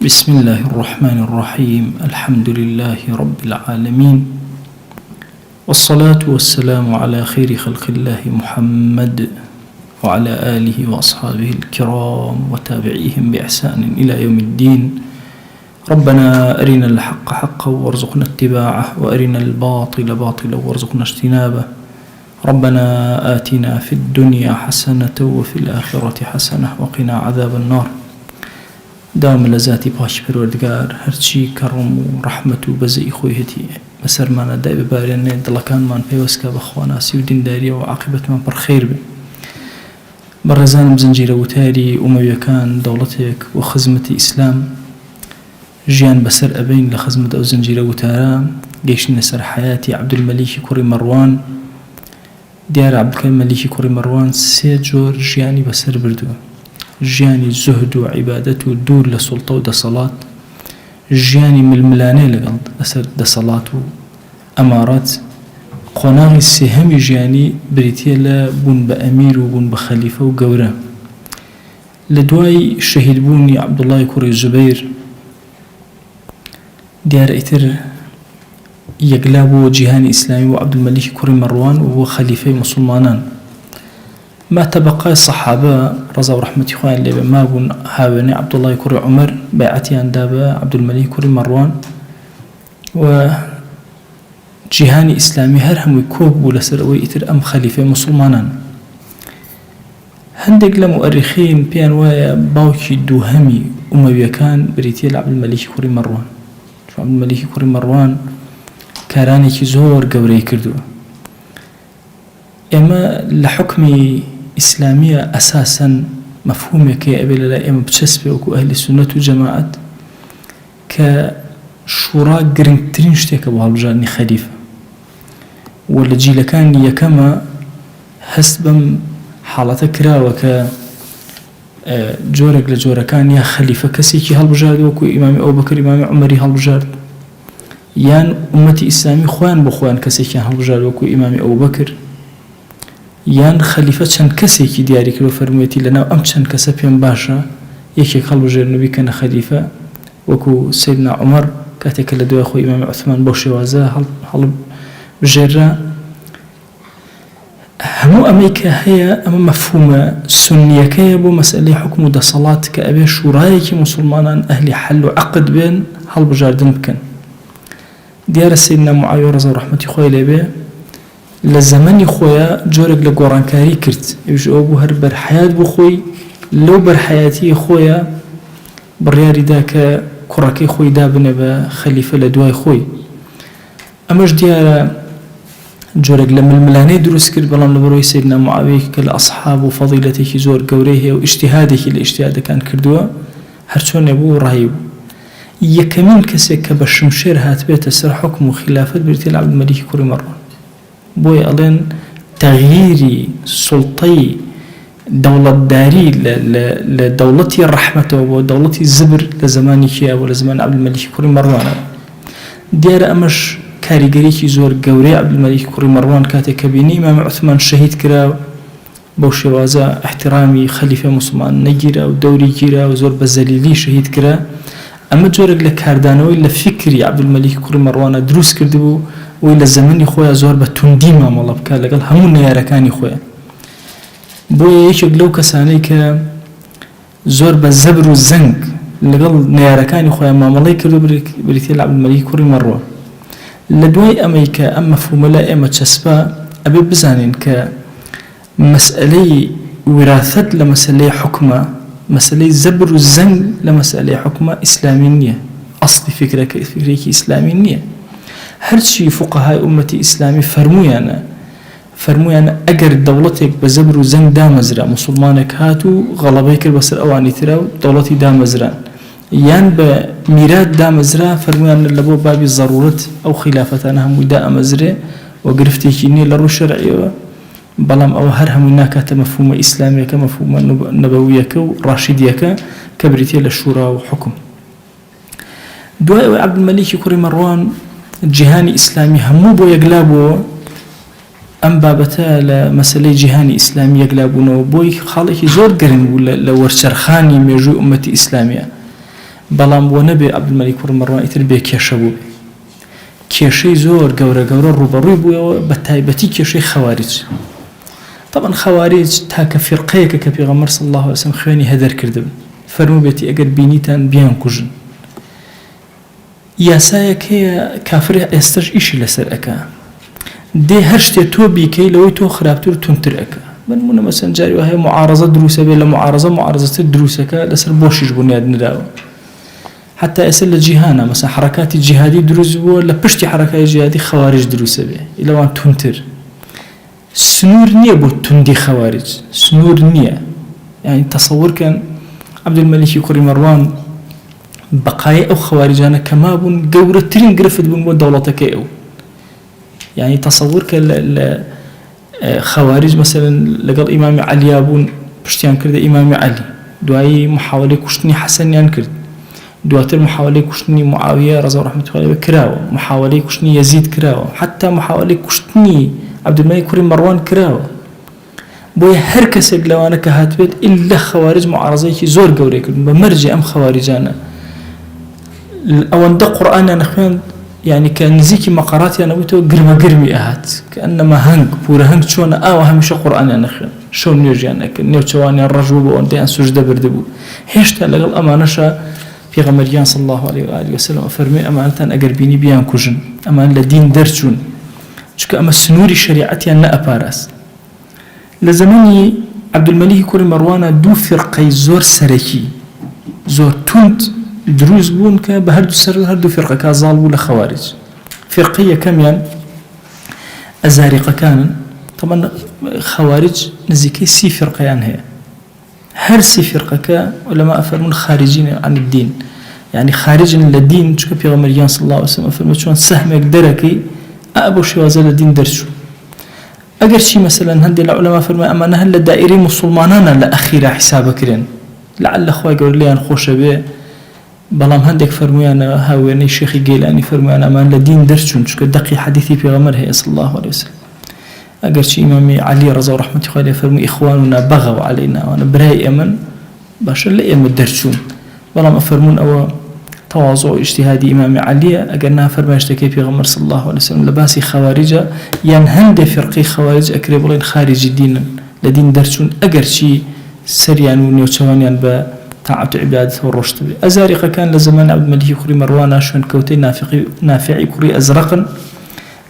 بسم الله الرحمن الرحيم. الحمد لله رب العالمين، والصلاة والسلام على خير خلق الله محمد وعلى آله وأصحابه الكرام وتابعيهم بإحسان إلى يوم الدين. ربنا أرنا الحق حقا وارزقنا اتباعه، وأرنا الباطل باطلا وارزقنا اجتنابه. ربنا آتنا في الدنيا حسنة وفي الآخرة حسنة وقنا عذاب النار. دام لذاتی پاش پروردگار هرچی کرم و رحمت و بزئی خویهتی بسرمانه دای ببارینه دلکان من پیوسکا بخواناسی و دینداری و عاقبت من پر خیر بی برزانم زنجیره و تاری امویکان دولتک و خدمت اسلام جیان بسر ابین لخدمت او زنجیره و تارا گیشن سر حیاتی عبدالملیک کوری مروان. دیار عبدالملیک کوری مروان سه جور جیانی بسر بردو: جیانی زهد و عبادت و دور لسلطه و دصالات، جیانی ململانه لقلد أسر دصالات و أمارات. قناغي سهمي جیانی بريتيا لبون بأمير و بون بخليفة و قورا. لدواي شهيد بوني عبد الله كوري الزبير ديار إتر يقلابو جهاني إسلامي و عبد الملك كوري مروان و خليفة مسلمانان. ما تبقى الصحابة رضا ورحمة إخوان اللي ما بون هاوني عبد الله كوري عمر بيعتي عن دابا عبد الملك كوري مروان و جهاني إسلامي هرهم ويكوب ولسر ويتر أم خليفة مسلمانان. هندق لمؤرخين بيان ويا باوكي دوهمي أموية كان بريتيل عبد الملك كوري مروان. عبد الملك كوري مروان كاراني كي زور قوري كردو إما لحكمي إسلامية أساسا مفهومة كي أبي لا إما بتشسبه وكو أهل السنة وجماعة كشوراء قرنترين شتيك أبو هالبجارني خليفة ولا جيل كان يكما حسبا حالة كرا وك جورك لجورة كان يا خليفة كسيكي هالبجار وكو إمام أبو بكر إمام عمري هالبجار يان أمتي إسلامي خوان بخوان كسيكي هالبجار وكو إمام أبو بكر یان خلیفه چند کسی که دیاری کرد و فرمویتی لنا ام چند کسی پیام باشه یکی خلو جر نبی کنه خلیفه وکو سیدنا عمر کاتی که لدوی خو امام عثمان باشه وازه حل بجره همو امریکا هيا اما مفهومه سنیه که بو مسئله حکم دا صلاة که ابی شورای که مسلمانان اهل حل و عقد بین حل بجاردن بکن. دیار سیدنا معاویه رضا رحمتی خواه لبه لزمانی خویا جورك لقرانكاري كرت يجوا أبو هر برحياة بخوي لو برحياتي خويا برياري داك كراكي خوي دابنا بخليفة لدواي خوي. أمش ديارة جورك لما الملاني دروس كرت بلان لبروي سيدنا معاوية كالأصحاب وفضيلتك زور قوريه واجتهادك الاجتهاد كان كردوا هرشون أبو رهيب. يكمل كسيك بشمشير هات بيت سر حكم وخلافة بريتيل عبد الملك كوري مروان بوي ألين تغييري سلطي دولة داري لدولتي الرحمة ودولتي الزبر لزماني ولزمان عبد الملك كوري مروان. ديار أمش كاريجريكي زور قوري عبد الملك كوري مروان كاتي كبيني إمام عثمان شهيد كرا بوشي وازا احترامي خليفة مسلمان نجيرا ودوري جيرا وزور بزليلي شهيد كرا. أما جورك لكاردانوي لفكري عبد الملك كوري مروان دروس كردبو وإلى الزمن خويا زور بتندي ما مالله بكا لقال همون نياركاني خويا بويا يشق لو كساني ك زور بالزبر والزنق لقال نياركاني خويا ما مالله كردو بريتيل عبد الملك كوري مروان. لدواي أمريكا أما فملا أما تشسبا أبي بزانين كمسألة وراثة لمسألة حكمة، مسألة زبر والزنق لمسألة حكمة إسلامية. أصل فكرك إسلامية. هرشي فقهاء أمتي إسلامي فرمويانا أجر دولتك بزبر وزنق دامزرا مسلمانك هاتو غلبيك بسر أواني تراو دولتي دامزران يان بميراد دامزرا فرمويانا لبو بابي ضرورة أو خلافتنا هم دا مزرا وقرفتي كيني لرو شرعي بلام أو هرهم هناك مفهوم إسلامي كمفهوم نبوية وراشدية كبريتيا للشورى وحكم. دواء عبد الملك كوري مروان جهاني إسلامي همو بو يقلابو أم بابتا لمسألة جهاني إسلامي يقلابونه بوي خالك زور قرن لورشرخاني ميجو أمتي إسلامية بەڵام بۆ نەبێ عەبدولمەلیک کوڕی مەڕوان ئیتر بێ کێشە بوو بێ کێشەی زۆر گەورە ڕوبەڕووی بوویەوە بە تایبەتی کێشەی خەوارج طبعا خەوارج تاکە فیرقەیەکە کە پێغەمبەر صلی الله علیه وسلم خوێنی هەدەر کردبن فەرموو بێتی ئەگەر بینیتان بیان کوژن یاسایەک هەیە کافر ئێستش ئیشی لەسەر ئەکا دێ هەر شتێ تۆ بیکەی لەوەی تۆ خراپتر و تونتر ئەکا بنمونە مەسەن جاری وهەیە معارەزە دروسە بێ لە معارەزەتر دروسەکە لەسەر بۆشیش بنیاد نراوە حتى ئێستا لە جیهانە مەسەن حرەکاتی جیهادی دروست بووە لە پشتی حرەکاتی جیهادی خەوارج دروسە بێ ئیلەوان تونتر سنوور نییە بۆ توندی خەوارج سنوور نییە یعنی تەسەوورکەن عەبدولمەلیکی کوڕی مەڕوان بەقایە ئەو خەواریجانە کە مابوون گەورەترین گرفت بوون بۆ دەوڵەتەکەی ئەو یعنی تەسەوورکە لە خوارج مثلا لەگەڵ ئیمامی عەلیا بوون پشتیان کردە ئیمامی عەلی دوایی محاولەی کوشتنی حەسەنیان کرد دواتر محاولەی کوشتنی معاویە ڕەزا و ڕەحمەتوڵڵاهی عەلەیه کراوە محاولەی کوشتنی یەزید کراوە حتا محاولەی کوشتنی عەبدولمەلیک کوڕی مەڕوان کراوە بۆیە هەر کەسێک لەوانە کە هاتبێت ئیلا خەوارج معارەزەیەکی زۆر گەورەی کردن بە مەرجێ ئەم خەواریجانە ئەوەندە قورئانیان خوێند يعني كان نزيكي مقارات يعني ويتو قرمة قرمي أهات كأنما هنگ بورا هنگ شون هميشه قرآن يعني خير شون نيوجي يعني نيوتواني الرجوب وأنتي أن سجدة بردبو هيشتا لقل أمانشا في غمريان صلى الله عليه وآله وسلم فرمي أمانة أقربيني بيان كوجن أمان لدين درجون شكا أما سنوري شريعتي أن أبارس لزماني عەبدولمەلیکی کوڕی مەڕوانە دوو فرقەی زۆر سەرەکی زۆر توند دروست بوون کە بە هەردوو فرقەکە زاڵ بوو لە خەوارج فرقەی یەکەمیان ئەزاریقەکانن طبعا خەوارج نزیکەی 30 فرقەیان هەیە هەر 30 فرقەکە علەما ئەفەرمون خارجین عن الدین يعني خارجن للدين چونکە پێغەمبەریان صلی الله علیه وسلم ئەفەرمووە چۆن سەهمێک دەرەکەی بۆ شێوازە لە دین دەرچوو ئەگەر چی مثلا هەندێک لە علەما فەرموویان ئەمانە هەر لە دائیرەی موسڵمانانە لە ئەخیرا حیسابەکرێن لعل خوای گەورە لێیان خۆشە بێ بەڵام هەندێک فەرموویانە هاوێنەی شێخی گەیلانی فەرموویان ئەمان لە دین دەرچوون چونکە دەقی حەدیثی پێغەمبەر هەیە صلی الله علیه وسلم ئەگەر چی ئیمامی عەلی ڕەزا و ڕەحمەتی خوای لێ فەرمووی ئیخواننا بەغەو عەلەینا وانە برای ئێمن باشە لە ئێمە دەرچوون بەڵام ئەفەرموون ئەوە تواضع و اجتهادی ئیمامی عەلیە ئەگەر نافەرمایشتەکەی پێغەمبەر صلی الله علیه وسلم لە باسی خەواریجە یان هەندێک فرقەی خەوارج ئەکرێ بڵێن خارجی دینن لە دین دەرچوون ئەگەر چی سەریان و نێوچەوانیان بە تاعەت و عیبادەت و ڕۆشت بێ ئەزاریقەکان لە زەمانی عەبدولمەلیکی کوڕی مەڕوانە شوێنکەوتەی نافعی کوڕی ئەزرەقن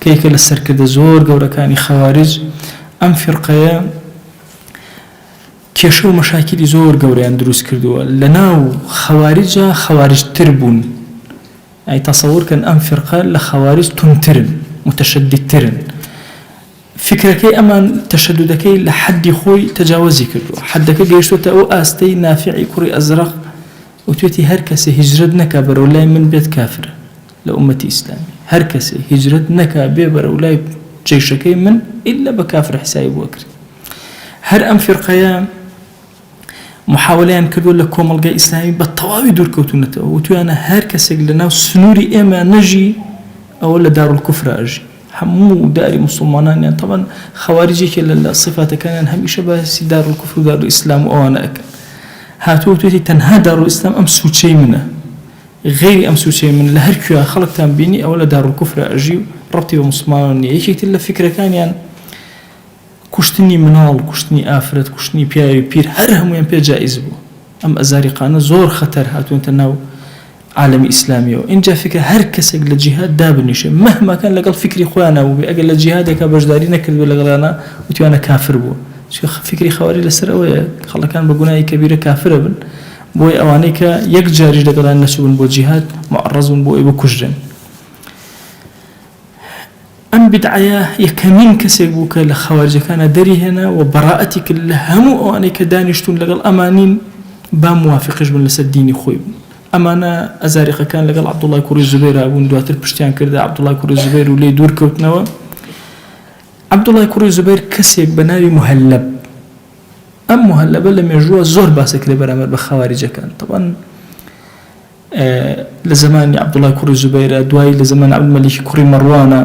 کە یەکە لە سەرکردە زۆر گەورەکانی خەوارج ئەم فرقەیە کێشە و مەشاکلی زۆر گەورەیان دروست کردووە لەناو خەواریجە خەواریجتر بوون ئەی تەسەوورکەن ئەم فرقە لە خەوارج تونترن متەشەدیدترن فکرەکەی ئەمان تەشەدودەکەی لە حەدی خۆی تەجاوزی کردووە حەدەکە گەیشتوتە ئەو ئاستەی نافعی کوڕی ئەزرەق وتوێتی هەر کەسێ هیجرەت نەکا بەرەو لای من بێت کافرە لە ئومەتی ئیسلامی هەر کەسێ هیجرەت نەکا بێ بەرەو لای جێشەکەی من ئیلا بە کافر حسابی بووە کرد هەر ئەم فرقەیە محاولەیان کردو لە کۆمەڵگەی ئیسلامی بە تەواوی دوورکەوتونەتەوە وتویانە هەر کەسێک لەناو سنووری ئێمە نەژی ئەوە لە دارولکوفرە ئەژی هەموو داری مسلمانانیان طبعا خەواریجێکی لە صفاتەکانیان هەمیشە باسی دارولکوفر و دارولئیسلام و ئەوانە ئەکەن هاتووە وتوێتی تەنها دارولئیسلام ئەم سوچەی منە غیری ئەم سوچەی من لە هەر کوێ خەڵکتان بینی ئەوە لە دارولکوفرە ئەژی و ڕەبتی بە مسلمانان نییە یەکێکتر لە فکرەکانیان کوشتنی مناڵ کوشتنی ئافرەت کوشتنی پیاوی پیر هەر هەمویان پێ جائز بوو ئەم ئەزاریقانە زۆر خەتەر هاتوونتە ناو عالمی ئیسلامیەوە اینجا فکر هەر کەسێک لە جیهاد دابنیشێ مەهماکان لەگەڵ فکری خۆیان نەبوو بێ ئەگەر لە جیهادێکا بەشداری نەکردبێ لەگەڵیانە وتوانە کافر بووە فکری خەواری لەسەر ئەوەیە خەڵکان بە گوناهی کەبیرە کافرە بن بۆی ئەوانەی کە یەک جاریش لەگەڵیان نەچوون بۆ جیهاد معڕەزون بۆ ئەوە بکوژرێن ئەم بدعەیە یەکەمین کەسێک بوو کە لە خەوارجەکانە دەریهێنا و بەڕائەتی کرد لە هەموو ئەوانەی کە دانیشتون لەگەڵ ئەمانین با موافقش بن لەسەر دینی خۆی بوون ئەمانە ئەزاریقەکان لەگەڵ عەبدوڵڵای کوڕی زوبەیرا بوون دواتر پشتیان کردە عەبدوڵڵای کوڕی زوبەیر و لێی دوورکەوتنەوە عەبدوڵڵای کوڕی زوبەیر کەسێک بە ناوی مهەلەب ئەم مهەلەبە لە مێژووە زۆر باسەکرێ بەرامبەر بە خەواریجەکان طبعا لە زمانی عەبدوڵڵای کوڕی زوبەیرە دوای لە زمانی عەبدولمەلیکی کوڕی مەڕوانە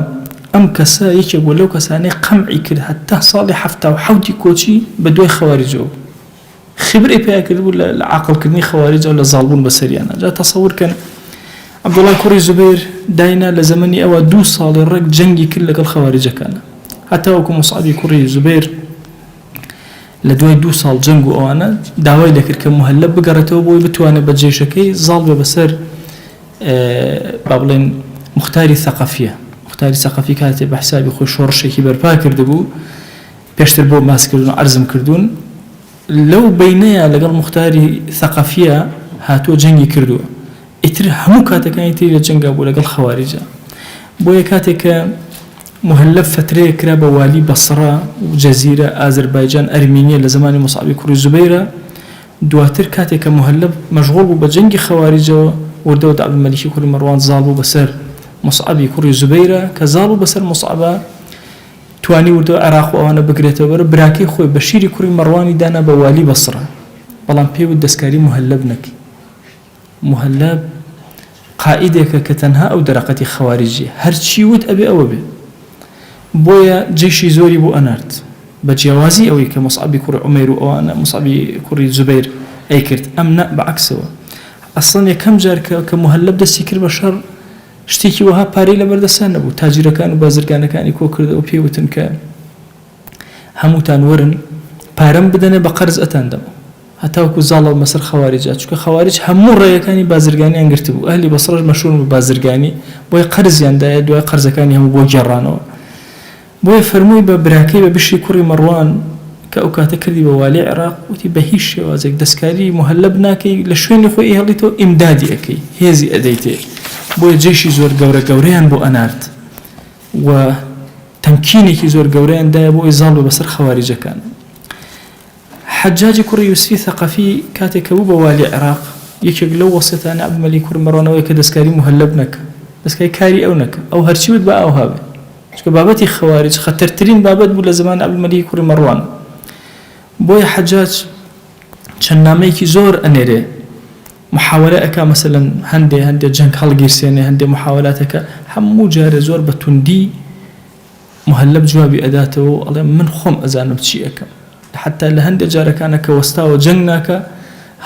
ئەم کەسە یەکێک بوو لەو کەسانەی قەمعی کرد هەتا ساڵی 77 کۆچی بە دوای خەواریجەوە خبري بياكل ولا عقل كدني خوارج ولا ظالمون بسريانا. جاء تصور كان عبد الله كوري زبير داينا لزمني أو 2 صال الرق جنگي كل الخوارج كان حتى وكم مصعب كوري زبير لدوي 2 صال جنگو أو أنا دعوي لك كمهلب بقرته بوي بتواني بجيشكي ظالم بسر بابلين مختاري ثقافي كاتب بحسابي خو شورشي كبر باكر دبو بيشتر بو ماس كردون عرزم كردون لو بينيا لقل مختاري ثقافية هاتو جنگي كردو اتر همو كاتك يتري لجنگا بو لقل خوارجا بويا كاتك مهلب فترة كراب والي بصرة وجزيرة أذربيجان أرمينيا لزمان مصعب كوري زبيرة دواتر كاتك مهلب مشغول بو بجنگي خوارجا وردود عبد الملك كوري مروان زالبو بسر مصعب كوري زبيرة كزالو بسر مصعبة تواني وردو عراق وانا بقريته بر براكي خوي بشيري كوري مرواني دانا بوالي بصرة بلان بيو الدسكاري مهلبنك مهلب قائدك كتنها أو درقتي خوارجي هرشي ود أبي أو أبي بويا جيشي زوري بو أنارت بجوازي أوي كمصعب كوري عمير أو أنا مصعب كوري زبير أي كرت أمنا بعكسه أصلا كم جار كمهلب دستي كر بشر شتيكي وها باري لبردستان نبو تاجر كان وبازرگان كان يكو كرد أو بيوتن كان هموتان ورن بارم بدنه بقرز أتان دمو حتى وكو زالة مصر خوارجات شو خوارج همو رأي كاني بازرگاني انگرتبو أهلي بصرج مشهور ببازرگاني بوي قرز يندا دوي قرز كاني هم بو جرانو بوي فرموي ببراكي ببشري كوري مروان كأوكاتا كردي بوالي عراق وتي بهيش وازك دسكاري مهلبناكي لشوين خوي هليتو امدادي اكي هيزي اديتي بوي جيشي زور قوريان بو انارت وتمكيني كي زور قوريان دا بو ازالو بسر خوارج كان حجاج كوري يوسفي ثقافي كاتك بو بوالي عراق يكيق لو وسطان عبد الملك كوري مروان ويكا دسكاري مهلبنك دسكاري كاري اونك او هرشي ود با او هابه بابتي خوارج خطرترين بابت بو لزمان عبد الملك كوري مروان بوي حجاج چناميكي زور انيري محاولة اكا مثلا هندي جنگ هالگيرسيني هندي محاولاتك همو جار زور بتندي مهلب جوابي اداته الله من خم ازانب شي اكا حتى لهندي جار كانك وستاو جنگناك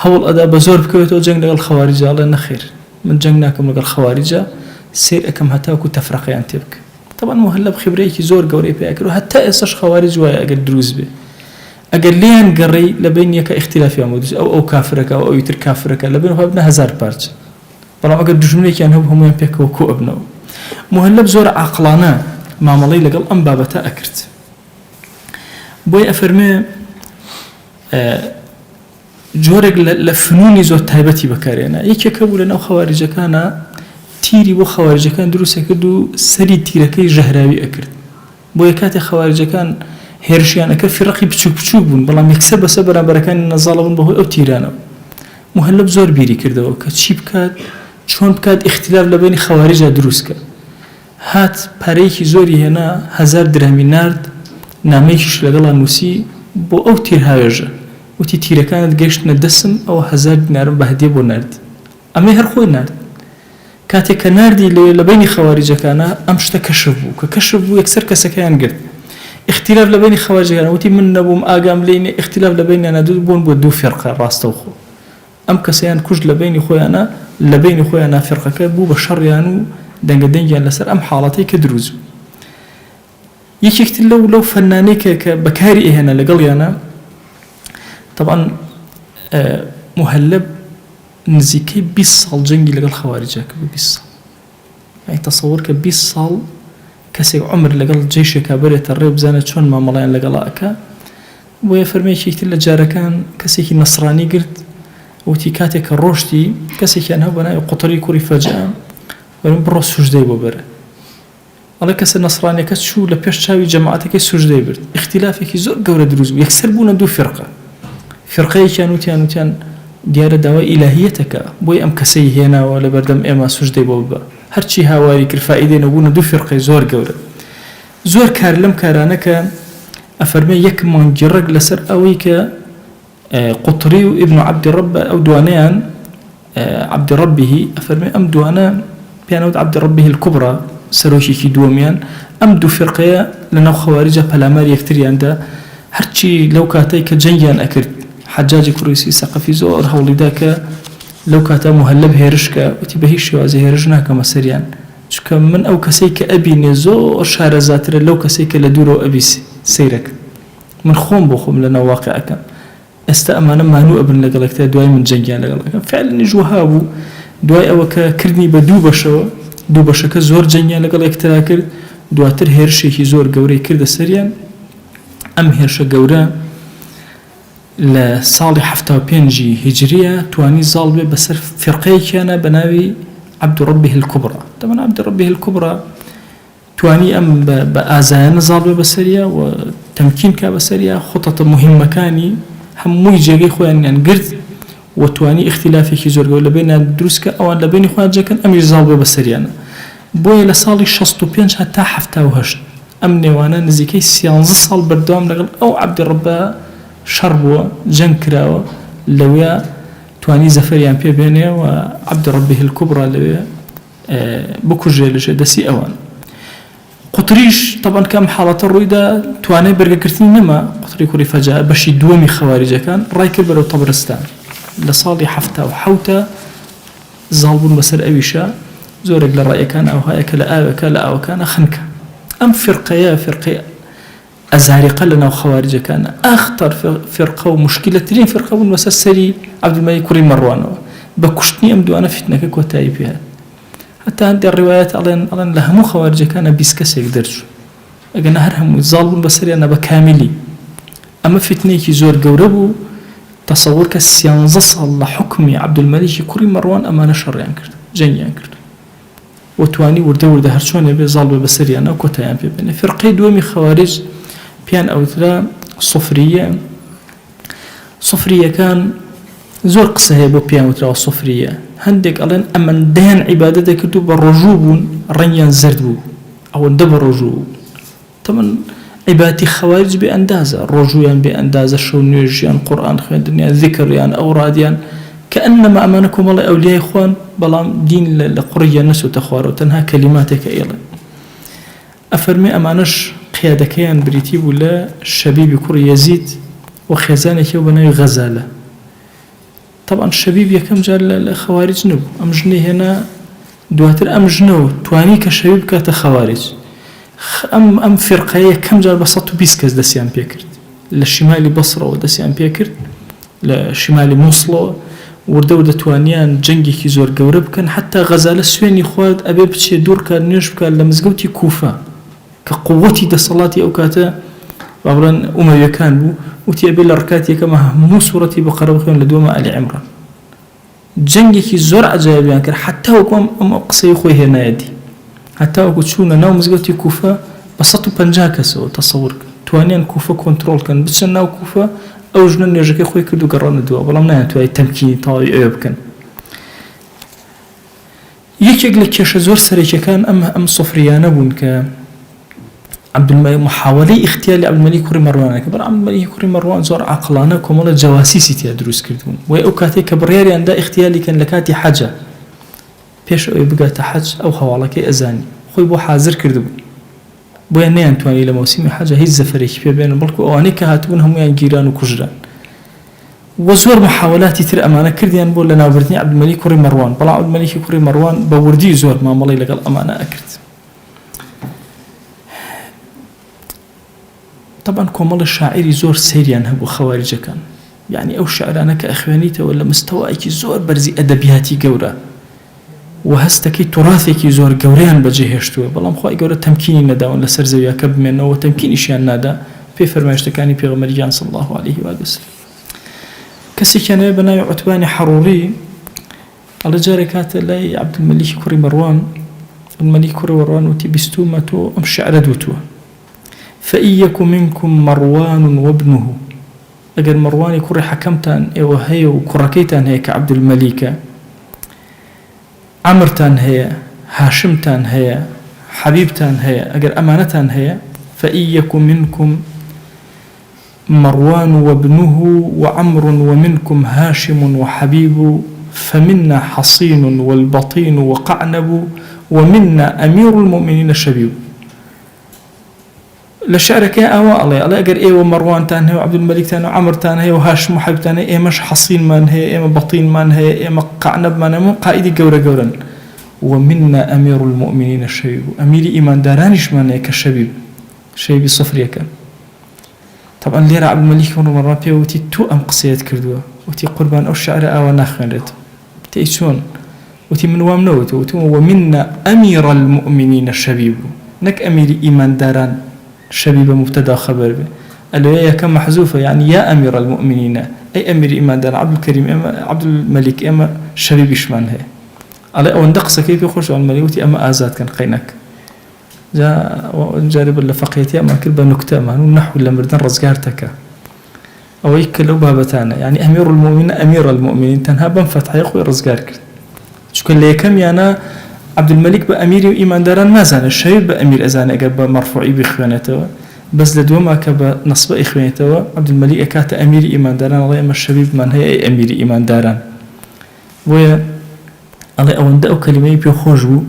هول ادا بزور بكويتو جنگ لغا الخوارج الله نخير من جنگناكم لغا الخوارج سير اكم هتاكو تفرقيان تبك طبعا مهلب خبريكي زور قوري بياكلو حتى اساش خوارج ويا اقل دروز به اقل لين قري لبينيك اختلاف يا مودس او كافرك او يتر كافرك لبين هبنا 1000 بارج طبعا اقل دجمني كان هم ينبيكو كو ابنو مهلب زور عقلانه معاملي لقل ام بابتا اكرت بوي افرمي جورق لفنوني زور تايبتي بكارينا يكي كبولنا خوارج كان تيري بو خوارج كان دروس كردو سري تيركي جهراوي اكرد بو يكاتي خوارج كان هيرشيان اكر في رقي بچوك بون بلام يكسر بس بركان نظالبون بو او تيرانا مهلب زور بيري كردو كتشي بكات چون بكات اختلاف لبين خوارج دروس كرد هات پاريكي زوري هنا 1000 درهمي نارد ناميكش لقلا نوسي بو او تير هاوجه وتي تيركانت قشتنا دسم او 1000 دينار بهديه بو نارد اما هر خوي نارد كاتك ناردي لبين خوارج كان امشت كشف بو يكسر كسكان قد اختلاف لبين خوارج كان وتي من نبوم اقام لين اختلاف لبين انا بون بو 2 فرقه راستوخو ام كسيان كوج لبين خويا انا فرقه بو بشر يانو دنگا لسر ام حالتي كدروز يكيكت لو فناني بكاري هنا لقليانا طبعا مهلب نزيكي 20 صال جنگي لقل خوارجك 20 صال يعني تصورك 20 صال كسي عمر لقل جيشك بريت الريب زانت شون ما ملايين لقلاك ويفرمي كيكت لجاركان كسي نصراني قلت وتيكاتك الروشتي كسي كان هبنا قطري كوري فجأة ولم برو سجدي ببره الله كسي نصراني كسشو لبيش شاوي جماعتك سجدي برد اختلافك زور قورة دروز يكسر بونا 2 فرقة كانوا تيان ديار دواء إلهيتك بوي أم كسي هنا ولا بردم إما سجدي بوبا هرشي هاواري كرفائدة نبونا 2 فرقة زور قورة زور كارلم كارانك أفرمي يك من جرق لسر أويك قطري ابن عبد رب أو دوانيان عبد ربه أفرمي أم دوانا بيانود عبد ربه الكبرى سروشي كي دوميان أم 2 فرقة لنا خوارجة بلامار يكتري عند هرشي لو كاتيك جنجان أكرت حجاجی کوڕی سەقەفی زۆر هەوڵی دا کە لەو کاتە مهەلەب هێرشکە وتی بە هیچ شێوازە هێرش ناکەمە سەریان، چونکە من ئەو کەسەی کە ئەبینێ زۆر شارەزاترە لەو کەسەی کە لە دوورەوە ئەبی سەیرەکە، من خۆم بۆ خۆم لەناو واقعەکەم. ئێستا ئەمانە مانوو ئەبن لەگەڵێکتە دوای من جەنگیان لەگەڵەکەم. فعلنیش وها بوو دوای ئەوە کە کردنی بە دوو بەشەوە، دوو بەشەکە زۆر جەنگیان لەگەڵ یەکترا کرد، دواتر هێرشێکی زۆر گەورەی کردە سەریان. ئەم هێرشە گەورە لە ساڵی 75 هیجریە توانی زاڵ بێ بەسەر فرقەیەکیانە بە ناوی عەبدوڕەبیه الکوبرا. طبعا عەبدوڕەبیه الکوبرا توانی ئەم بە ئازایانە زاڵ بێ بەسەریە و تەمکین کا بەسەریە، خوتەتە مهمەکانی هەمووی جێگەی خۆیانیان گرت و توانی اختلافێکی زۆر گەورە لە بینیان دروستکە، ئەوان لە بینی خۆیان جێکەن ئەمیش زاڵ بێ بەسەریانە. بۆیە لە ساڵی 65 هەتا 78 ئەم نێوانە نزیکەی 13 ساڵ بەردەوام لەگەڵ ئەو عەبدوڕەبە شەڕ بووە، جەنگ کراوە، لەوێ توانی زەفەریان پێ بێنێ و عەبدوڕەبیه الکوبرا لەوێ بکوژێ لەژێ دەستی ئەوان. قوتریش طبعا کەم حاڵەتە ڕوویدا توانای بەرگەکردنی نەما، قوتری کوڕی فەجاع بەشی دووەمی خەواریجەکان ڕای کرد بەرەو تەبرستان. لە ساڵی 77 زاڵ بوون بەسەر ئەویشە. زۆرێک لە ڕایەکان ئەوهایە کە لە ئاوەکە لە ئاوەکانە خنکە. ئەم فرقەیە فرقەی ئەزاریقە لە ناو خەواریجەکانە ئاختەر فرقە و مشکلەترین فرقە بوون بەسەر سەری عەبدولمەلیک کوڕی مەڕوانەوە. بە کوشتنی ئەم دوانە فتنەکە کۆتایی پێ هات. حتا هەندێک ڕیوایەت ئەڵێن لە هەموو خەواریجەکانە 20 کەسێک دەرچوو، ئەگەنا هەر هەمووی زاڵ بوون بەسەریانە بە کامیلی. ئەمە فتنەیەکی زۆر گەورە بوو. تەسەووڕ کە 13 ساڵ لە حکمی عەبدولمەلیکی کوڕی مەڕوان ئەمانە شەڕیان کرد، جەنگیان کرد و توانی وردە هەرچۆنێ بێ زاڵ بێ بەسەریانە و کۆتاییان پێ بێنێ. فرقەی دووەمی خەواریج پیان ئەوترا سوفریە. سوفریەکان زۆر قسە هەیە بۆ پیان وتراوە سوفریە. هەندێک ئەڵێن ئەمەندەیان عیبادەت دەکرد و بە ڕۆژوو بوون، ڕەنگیان زەرد بوو، ئەوەندە بە ڕۆژوو بوو. تەمەن عیبادەتی خەواریج بێ ئەندازە، ڕۆژوویان بێ ئەندازە، شەو نوێژیان، قورئان خوێندنیان، ذیکریان، ئەوڕادیان، کە ئەنەما ئەمانە کۆمەڵی ئەولیای خوان، بەڵام دین لە قوڕیان نەچووتە خوارەوە، تەنها کەلیماتێکە ئێڵێن. ئەفەرمێ ئەمانەش قیادەکەیان بریتی بوو لە شەبیبی کوڕی یەزید و خێزانێکی بە ناوی غەزالە. طبعا شەبیب یەکەم جار لە خەواریج نەبوو، ئەم ژنەی هێنا دواتر ئەم ژنەوە توانی کە شەبیب بکاتە خەواریج. ئەم فرقەیە یەکەم جار بە 120 کەس دەستیان پێ کرد، لە شیمالی بەسڕەوە دەستیان پێ کرد، لە شیمالی مووسڵەوە وردە توانیان جەنگێکی زۆر گەورە بکەن. حتا غەزالە سوێنی خوارد ئەبێ بچێ دوورکات نوێژ بکات لە مزگەوتی کوفە کە قووەتی دەسەڵاتی ئەو کاتە باڵێن ئومەویەکان بوو، وتی ئەبێ لە ڕکاتی یەکەمە هەموو سوورەتی بەقەرە بخوێن، لە دووەمە ئالی عیمران. جەنگێکی زۆر عەجایبیان کرد، حتا وەکو ئەم قسەی خۆی هێنایەتی، حتا وەکو چوونە ناو مزگەوتی کوفە بە 150 کەسەوە تەسەووڕ کە توانیان کوفە کۆنتڕۆڵکەن، بچن ناو کوفە، ئەو ژنە نوێژەکەی خۆی کرد و گەڕانە دووە، بەڵام نایانتوانی تەمکینی تەواوی ئەوێ بکەن. یەکێک لە کێشە زۆر سەرەکیەکان ئەم سوفریانە بوون کە محاولەی اختیالی عەبدولمەلیک کوڕی مەڕوانەکە، بەڵام عەبدولمەلیک کوڕی مەڕوان زۆر عاقڵانە کۆمەڵە جەواسیسی تیا دروست کردبوون. وای ئەو کاتێک کە بڕیاریاندا اختیالی کەن لە کاتی حەجە، پێش ئەوەی بگاتە حەج ئەو هەواڵەکەی ئەزانی، خۆی بۆ حازر کردبوو، بۆیە نەیانتوانی لە مەوسیمی حەجە هیچ زەفەرێکی پێ بێنن، بەڵکو ئەوانەی کە هاتبوون هەموویان گیران و کوژران. و زۆر محاولاتی تر ئەمانە کردیان بۆ لە ناوبردنی عەبدولمەلیک کوڕی مەڕوان، بەڵام عەبدولمەلیکی کوڕی مەڕوان بە وردی زۆر مامەڵەی لەگەڵ ئەمانە ئەکرد. طبعا کۆمەڵە شاعری زۆر سەیریان هەبوو خەواریجەکان، یعنی ئەو شاعرانە کە ئەخوێنیتەوە لە مستەوایەکی زۆر بەرزی ئەدەبیاتی گەورە و هەستەکەی توراسێکی زۆر گەورەیان بەجێهێشتووە، بەڵام خوای گەورە تەمکینی نەداون لەسەر زەویەکە بمێنەوە، تەمکینیشیان نادا پێی فەرمایشتەکانی پێغەمبەریان صلی الله علیه و سلم. کەسێکیانەیە بە ناوی عوتبانی حەڕوڕی، ئەڵە جارێک هاتە لای عەبدولمەلیکی کوڕی مەڕوان، عەبدولمەلیک کوڕی مەڕوان وتی بیستومە تۆ ئەم شیعرە دووتووە: فإن يك منكم مروان وابنه، ئەگەر مەڕوانی کوڕی حەکەمتان ئێوە هەیە و کوڕەکەیتان هەیە کە عەبدولمەلیکە، عەمرتان هەیە، هاشمتان هەیە، حەبیبتان هەیە، ئەگەر ئەمانەتان هەیە، فإن يك منكم مروان وابنه وعمر ومنكم هاشم وحبيب فمنا حصين والبطين وقعنب ومنا أمير المؤمنين شبيب. لشعرك أو الله أجر إيه ومروان تانه وعبد الملك تانه وعمر تانه وهاشم وحب تانه إيه مش حصين من هي إيه بطين من هي إيه قعنب من مو قائد جورا ومنا أمير المؤمنين الشبيب أمير إيمان دارانش من هيك الشبيب شبيب صفر كان طبعا ليرة عبد الملك مرة بيه وتي تو أم قصيات كردوه وتي قربان أو الشعر أو ناخنت تيشون وتي من وامنوت ومنا أمير المؤمنين الشبيب نك أمير إيمان داران شبيب مبتدا خبر به الوية كم محذوفة يعني يا أمير المؤمنين أي أمير إيمان داران عبد الكريم إما عبد الملك إما شبيب إشمان هي على أو ندقص كيف يخرج على الملك وتي أما آزاد كان قينك جاء جارب اللفقيتي أما كلبا نكتة ما نحو لمردن رزقارتك أو يكلوا بابتانا يعني أمير المؤمنين أمير المؤمنين تنهابا فتح يخوي رزقارك شو كان لي كم يعني عبد الملك بأمير إيمان داران ما زال الشيء بأمير أزان أجاب مرفوعي بإخوانته بس لدوما كب نصب إخوانته عبد الملك أكات أمير إيمان داران الله يم الشبيب من هي أمير إيمان داران ويا الله أوندأ كلمة بيخرجوا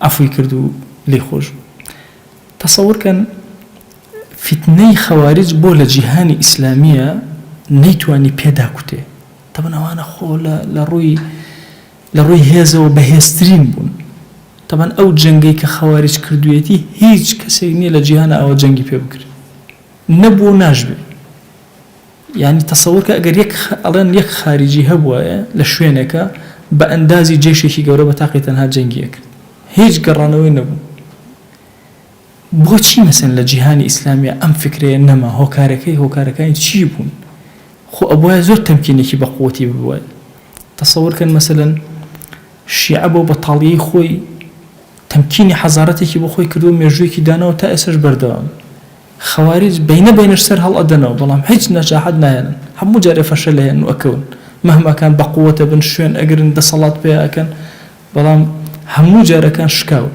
عفوا يكردوا لي خرج تصور كان فتنة خوارج بولا جهان إسلامية نيتواني بيدا كته طبعا أنا خو لروي هذا وبهسترين بون طبعا أو جنگي كخوارج كردويتي هيج كسيني لجهان أو جنگي بيبكر نبو ناجبه يعني تصور كأجر يك خارجي هبوا لشوينك بأندازي جيشي جوربة طاقة جنگيك هيج قرانوي نبو بوشي مثلا لجهان إسلامي أم فكرة إنما هوكاركي چی بون خو أبوها زور تمكيني كي بقوتي ببوال تصور كان مثلا الشيعة بو بطالي خوي تمكيني حضارتي كي بخوي كردو ميرجوي كي دانو تا اسرش بردوام خوارج بين سر هل أدنو بلام هيج نجاحت نايانا هم جاري فشل انه أكون مهما كان بقوة بن شوين أجرن دا صلاة بها كان بلام هم جاري كان شكاو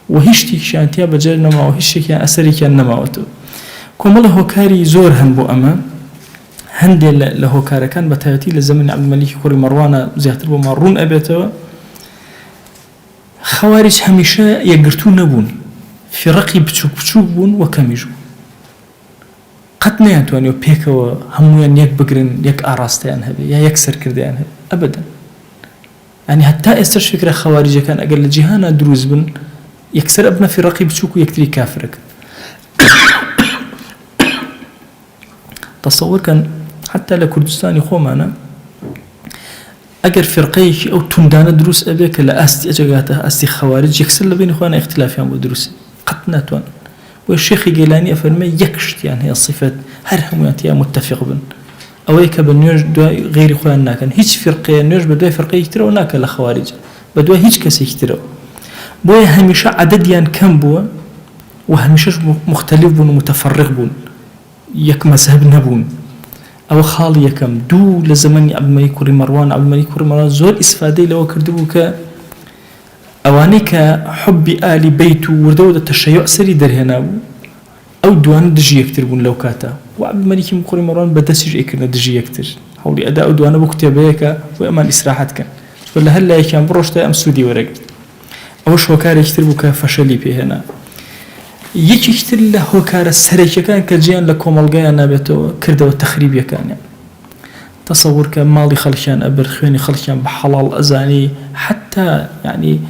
وهيشتي شانتيا بجر نما وهيشتي كان أسري كان نماوتو كمال هوكاري زور هنبو أما هندي لهوكاري كان بتاعتي لزمن عبد الملك كوري مروان زيادة بو مارون أبيتو خوارج هميشه يقرتو نبون في رقي بچوك بون وكميجو قد نيانتوانيو بيكو هموين يك بقرن يك آراستيان هبي يا يكسر كرديان هبي أبدا يعني حتى استرش فكرة خوارج كان أقل جهانا دروز بن يكسر ابنا في رقي بچوك ويكتري كافرك تصور كان حتى لكردستاني خومانا اگر فرقيك او تندان دروس ابيك لا استي اجاته استي خوارج يكسر لبين اخوانا اختلافيان بدروس قطناتون والشيخ جيلاني افرمي يكشت يعني هي الصفات هر همياتيا متفق بن اويك بنيوج غير اخواننا كان هيج فرقيه نيوج بدو فرقيه يكترو هناك الخوارج بدو هيج كسي يكترو بو هميشه عدد يان كم بو وهميشه مختلف بون ومتفرق بون يك مذهب نبون أو خالية كم دو لزمن عبد الملك كوري مروان زور إسفادي لو كردوك أوانيك حب آل بيت وردود التشيع سري درهنا أو دوان دجي يكتر بون لو كاتا وعبد الملك كوري مروان بدسج يكرنا دجي يكتر حولي أداء دوان بكتابيك وأمان إسراحتك ولا هلا يكان بروشتا أم سودي ورق أو شوكار يكتر بك فشلي بهنا يكي كتر له هوكار السريك كان كجيان لكومالغايا نابتو كرده والتخريب يكان تصور كان مالي خلشان أبر خويني خلشان بحلال أزاني حتى يعني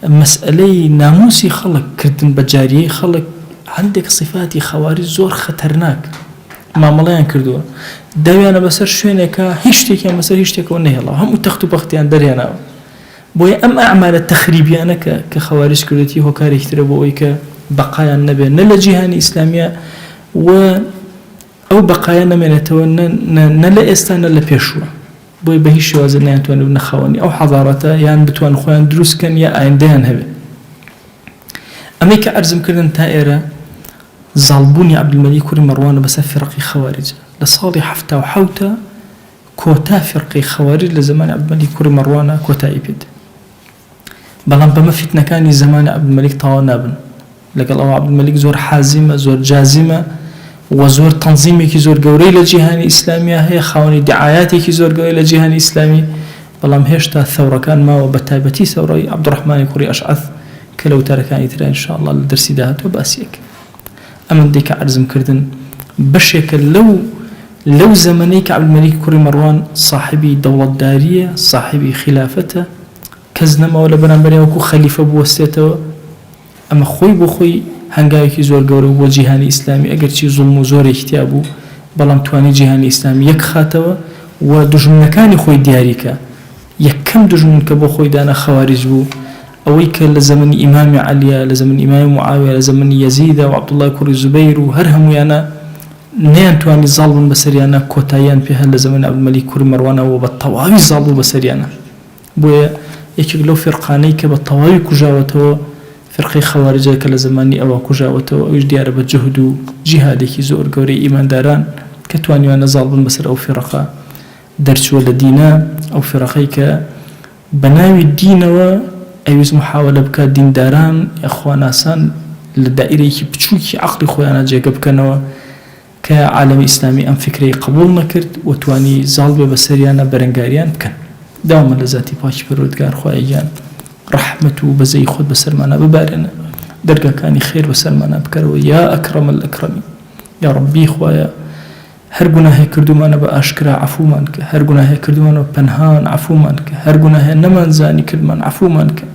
مسألة ناموسي خلق كردن بجاري خلق عندك صفاتي خوارج زور خطرناك ما ملايان كردوه داويانا بسر شوينيكا هيشتيكا مسر هيشتيكا ونهي الله هم تختو بختيان دريانا بوي أم أعمال التخريبيانا كخوارج كردتي هوكار يكتر بويك بقايا النبي نلا جهان إسلامية أو بقايا نمينته نلا إستان نلا بيشوا بوي بهيش وازن يانتوان ابن خواني أو حضارته يان بتوان خوان دروس كان يا عندهن هبه أمريكا أرزم كردن تائرة ظالبوني عبد الملك كوري مروان بس فرقي خوارج لصالي حفتا وحوتا كوتا فرقي خوارج لزمان عبد الملك كوري مروان كوتا إبد بلان بما فتنة كان زمان عبد الملك طوانابن لقال الله عبد الملك زور حازمة زور جازمة وزور تنظيمي كي زور قوري لجهان إسلامية هي خاوني دعاياتي كي زور قوري لجهان إسلامي بلام هيشتا الثورة كان ما وبتابتي ثورة عبد الرحمن كوري أشعث كلو تركان يترى إن شاء الله لدرسي دهات وبأسيك ئەمن دێک کە عەرزم کردن بەشێکە لەو زەمەنەی کە عەبدولمەلیک کوڕی مەڕوان صاحبی دەوڵەتداریە صاحبی خلافەتە کەس نەماوە لە بەرامبەریان وەکو خەلیفە بوەستێتەوە ئەمە خۆی بۆ خۆی هەنگاوێکی زۆر گەورە بۆ جیهانی ئیسلامی ئەگەرچی زوڵم و زۆرێکی تیا بوو بەڵام توانی جیهانی ئیسلامی یەک خاتەوە و دژمنەکانی خۆی دیاریکە یەکەم دژمن کە بۆ خۆی دانا خەواریج بوو ئەوەی کە لە زەمەنی ئیمامی عەلیە لە زەمەنی ئیمامی معاویە لە زەمەنی یەزیدە و عەبدوڵڵای کوڕی زوبەیر و هەر هەموویانە نەیانتوانی زاڵ بن بەسەریانە کۆتاییان پێ هەر لە زەمەنی عەبدولمەلیک کوڕی مەڕوانەوە بە تەواوی زاڵ بوو بەسەریانە بۆیە یەکێک لەو فێرقانەی کە بە تەواوی کوژاوەتەوە فرقەی خەواریجە کە لە زمانی ئەوە کوژاوەتەوە ئەوش دیارە بە جوهد و جیهادێکی زۆر گەورەی ئیمانداران کە توانیوانە زاڵ بن بەسەر ئەو فێرقە دەرچووە لە دینە ئەو فێرقەی کە بە ناوی دینەوە ئەویست محاولە بکات دینداران یاخواناسان لە دائیرەیەکی بچووکی عەقڵی خۆیانە جێگە بکەنەوە کە عالەمی ئیسلامی ئەم فکرەی قبول نەکرد و توانی زاڵ بێ بەسەریانە بەرەنگاریان بکەن داوامە لە ذاتی پاکی پەروەردگار خوایەگیان ڕەحمەت و بەزەی خۆت بەسەرمانە ببارێنە دەرگاکانی خێر بەسەرمانە بکەرەوە یا ئەکرەم الئەکرەمین یا ڕەبی خوایە هەر گوناهێک کردومانە بە ئاشکرا عەفومان کە هەر گوناهێک کردومانە بە پەنهان عەفومان کە هەر گوناهێک نەمانزانی کردمان عەفومان کە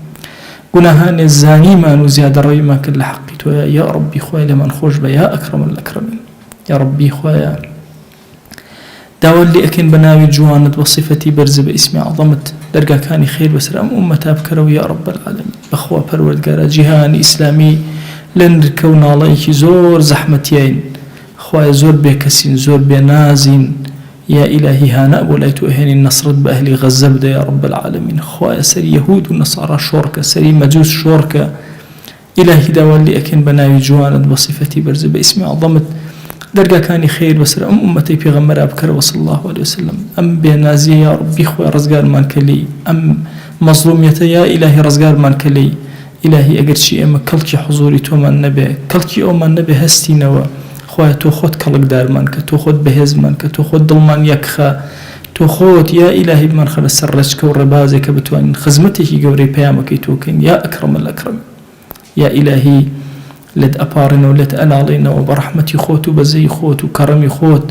گوناهانێ زانیمان و زیادە ڕەویمان کرد لە حەقی تۆیە یا ڕەبی خوایە لێمان خۆش بە یا ئەکرەم الئەکرەمین یا ڕەبی خوایە داوت لێ ئەکەین بە ناوی جوانت وە صیفەتی بەرزە بە ئیسمی عەظەمت دەرگاکانی خێر بەسەر ئەم ئومەتا بکەرەوە یا ڕەب العالەمین بەخوا پەروەردگارە جیهانی ئیسلامی لە نرکە و ناڵەیەکی زۆر زەحمەتیاین خوایە زۆر بێکەسین زۆر بێنازین یا ئیلاهی هانە بۆ لای تۆ ئەهێنین نەسرت بە ئەهلی غەزە بدە یا ڕەب العالەمین خوایە سەری یەهود و نەسارا شۆڕکە سەری مەجوس شۆڕکە ئیلاهی داوت لێ ئەکەین بە ناوی جوانت بە صیفەتی بەرزە بە ئیسمی عەظەمت دەرگاکانی خێر بەسەر ئەم ئومەتەی پێغەمبەرا بکەرەوە صلی الله علیه وسلم ئەم بێنازیە یا ڕەبی خوای ڕزگارمان کەلەی ئەم مەظلومیەتە یا ئیلاهی ڕزگارمان کەلەی ئیلاهی ئەگەرچی ئێمە کەڵکی حوزوری تۆمان نەبێ کەڵکی ئەومان نەبێ هەستینەوە خوایە تۆ خۆت کەڵکدارمان کە تۆ خۆت بەهێزمان کە تۆ خۆت دڵمان یەکخە تۆ خۆت یا ئیلاهی بمان خەرە سەر ڕێچکە و ڕێبازێک کە بتوانین خزمەتێکی گەورەی پەیامەکەی تۆ بکەین یا ئەکرەم الئەکرەمین یا ئیلاهی لێت ئەپارێنەوە لێت ئەناڵێنەوە بە ڕەحمەتی خۆت و بەزەی خۆت و کەڕەمی خۆت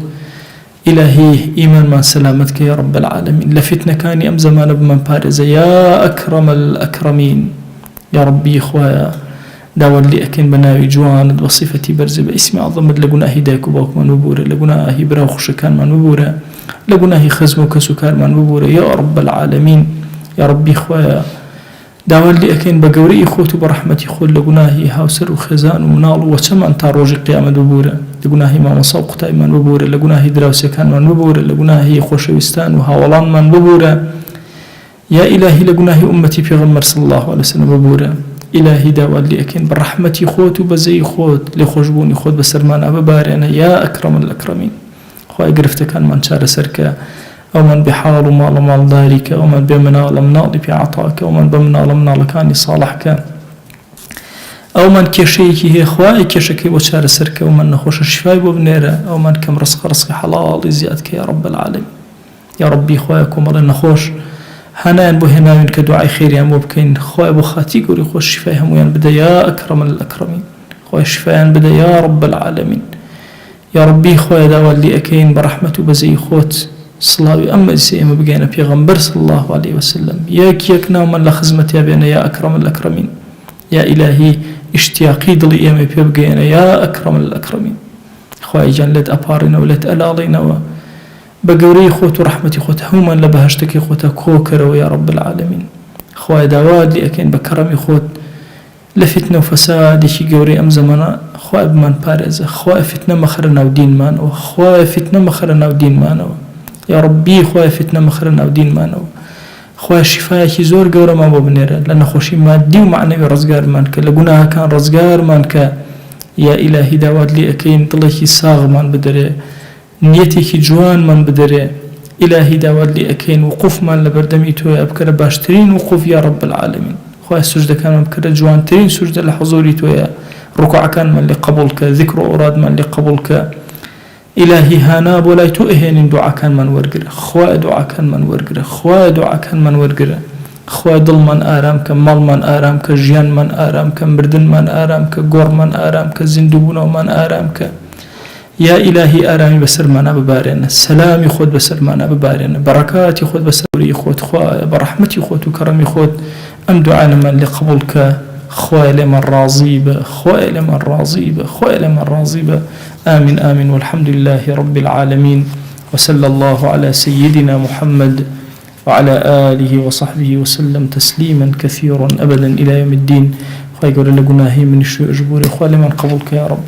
ئیلاهی ئیمانمان سەلامەت کە یا ڕەب العالەمین لە فتنەکانی ئەم زەمانە بمان پارێزە یا ئەکرەم الئەکرەمین یا ڕەبی خوایە داوت لێ ئەکەین بە ناوی جوانت بە صیفەتی بەرزە بە ئیسمی عەظەمت لە گوناهی دایک و باوکمان ببوورە لە گوناهی براو خوشەکانمان ببوورە لە گوناهی خزم و کەس و کارمان ببوورە یا ڕەب العالەمین یا ڕەبی خوایە داوت لێ ئەکەین بە گەورەی خۆت و بە ڕەحمەتی خۆت لە گوناهی هاوسەر و خێزان و مناڵ و وەچەمان تا ڕۆژی قیامەت ببوورە لە گوناهی مامۆسا و قوتایمان ببوورە لە گوناهی دراوسەکانمان ببوورە لە گوناهی خۆشەویستان و هاوڵانمان ببوورە یا ئیلاهی لە گوناهی ئومەتی پێغەمبەر صلی الله علیه وسلم ببوورە ئیلاهی داوت لێ ئەکەین بە ڕەحمەتی خۆت و بەزەی خۆت لێ خۆشبوونی خۆت بەسەرمانە ببارێنە یا ئەکرەم الئەکرەمین خوای گرفتەکانمان چارەسەرکە ئەومان بحاڵ و ماڵە ماڵداریکە ئەومان بێ مناڵە مناڵی پێ عەتاکە ئەومان بە مناڵە مناڵەکانی ساڵحکە ئەومان کێشەیەکی هەیە خوای کێشەکەی بۆ چارەسەرکە ئەومان نەخۆشە شیفای بۆ بنێرە ئەومان کەم ڕزقی حەڵاڵی زیادکە یا ڕەب العالەمین یا ڕەبی خوایە کۆمەڵە نەخۆش هەنایان بۆ هێناوین کە دوعای خێریان بۆ بکەین خوای بۆ خاتی گەوری خۆش شیفای هەمویان بدە یا ئەکرەم الئەکرەمین خوای شیفایان بدە یا ڕەب العالەمین یا ڕەبی خوایە داوت لێ ئەکەین بە ڕەحمەت و بەزەی خۆت سڵاوی ئەم مەجلیسە ئێمە بگەینە پێغەمبەر صلی الله علیه وسلم یەک ناومان لە خزمەتیا بێنە یا ئەکرەم الئەکرەمین یا ئیلاهی اشتیاقی دڵی ئێمە پێ بگەینە یا ئەکرەم الئەکرەمین خوای گیان لێت ئەپارێنەوە لێت ئەلاڵێنەوە بە گەورەی خۆت و ڕەحمەتی خۆت هەمومان لە بەهەشتەکەی خۆتە کۆکەرەوە یا ڕەب العالەمین خوای داوات لێ ئەکەین بە کەڕەمی خۆت لە فتنە و فەسادێکی گەورەی ئەم زەمانە خوای بمان پارێزە خوای فتنە مەخەرە ناو دینمانەوە خوای فتنە مەخەرە ناو دینمانەوە یا ڕەبی خوای فتنە مەخەرە ناو دینمانەوە خوای شیفایەکی زۆر گەورەمان بۆ بنێرە لە نەخۆشی مادی و معنەوی ڕزگارمان کە لە گوناهەکان ڕزگارمان کە یا ئیلاهی داوات لێ ئەکەین دڵێکی ساغمان بدەرێ نیەتێکی جوانمان بدەرێ ئیلاهی داوات لێ ئەکەین وقوفمان لە بەردەمی تۆیە بکەرە باشترین وقوف یا ڕەب العالەمین خوای سوجدەکانمان بکەرە جوانترین سوجدە لە حوزوری تۆیە ڕوکوعەکانمان لێ قبوڵ کە ذیکر و ئەورادمان لێ قبوڵ کە ئیلاهی هانا بۆ لای تۆ ئەهێنین دوعاکانمان وەرگرە خوای دوعاکانمان وەرگرە خوای دوعاکانمان وەرگرە خوای دڵمان ئارام کە، ماڵمان ئارام کە، ژیانمان ئارام کە، مردنمان ئارام کە، گۆڕمان ئارام کە، زیندووبوونەوەمان ئارام کە. یا ئیلاهی ئارامی بەسەرمانە ببارێنە، سەلامی خۆت بەسەرمانە ببارێنە، بەڕەکاتی خۆت بەسەری خۆت، خوایە بە ڕەحمەتی خۆت و کەڕەمی خۆت ئەم دوعانەمان لێ قبوڵ کە. خوایە لێمان ڕازی بە، خوایە لێمان ڕازی بە، خوایە لێمان ڕازی بە. آمين آمين والحمد لله رب العالمين، وصلى الله على سيدنا محمد وعلى آله وصحبه وسلم تسليما كثيرا أبدا إلى يوم الدين. خواهي قول لنا قناهي من الشيء أجبوري، خوالي من قبولك يا رب.